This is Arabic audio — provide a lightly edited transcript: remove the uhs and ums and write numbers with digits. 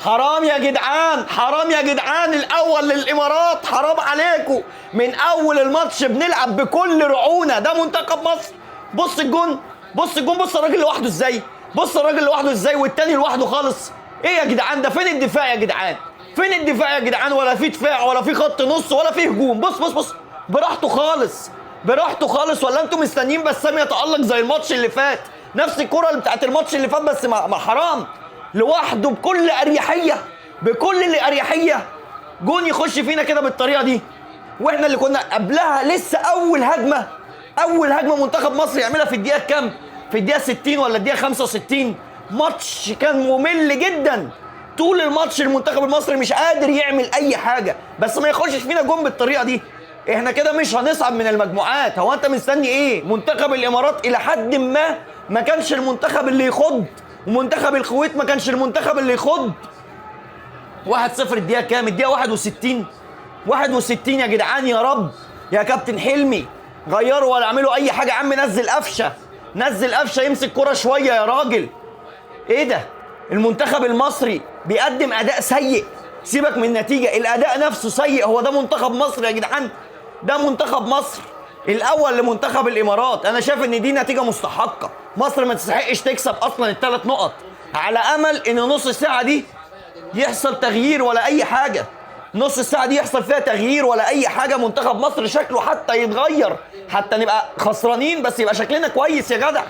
حرام يا جدعان، حرام يا جدعان، الاول للامارات، حرام عليكم. من اول الماتش بنلعب بكل رعونه، ده منتخب مصر. بص الجون، بص الجون، بص الراجل لوحده ازاي، بص الراجل لوحده ازاي والتاني لوحده خالص. ايه يا جدعان ده؟ فين الدفاع يا جدعان؟ فين الدفاع يا جدعان؟ ولا في دفاع ولا في خط نص ولا في هجوم. بص بص بص، براحته خالص، براحته خالص. ولا انتم مستنيين بسام يتألق زي الماتش اللي فات؟ نفس الكرة بتاعت الماتش اللي فات، بس ما حرام، لوحده بكل اريحيه، بكل الاريحيه جون يخش فينا كده بالطريقه دي. واحنا اللي كنا قبلها لسه اول هجمه، اول هجمه منتخب مصر يعملها في الدقيقه كام؟ في الدقيقه 60 ولا الدقيقه 65. ماتش كان ممل جدا طول الماتش. المنتخب المصري مش قادر يعمل اي حاجه، بس ما يخشش فينا جون بالطريقه دي. احنا كده مش هنصعد من المجموعات. هو انت مستني ايه؟ منتخب الامارات الى حد ما كانش المنتخب اللي يخض، ومنتخب الكويت ما كانش المنتخب اللي يخض. 1-0 الدقيقه كام؟ الدقيقه 61. 61 يا جدعان. يا رب يا كابتن حلمي غيروا ولا اعملوا اي حاجه. يا عم نزل قفشه، نزل قفشه يمسك كرة شويه يا راجل. ايه ده؟ المنتخب المصري بيقدم اداء سيء. سيبك من النتيجه، الاداء نفسه سيء. هو ده منتخب مصر يا جدعان؟ ده منتخب مصر الاول لمنتخب الامارات. انا شايف ان دي نتيجه مستحقه. مصر ما تستحقش تكسب اصلا الثلاث نقط، على امل ان نص الساعه دي يحصل تغيير ولا اي حاجه. نص الساعه دي يحصل فيها تغيير ولا اي حاجه، منتخب مصر شكله حتى يتغير، حتى نبقى خسرانين بس يبقى شكلنا كويس يا جدع.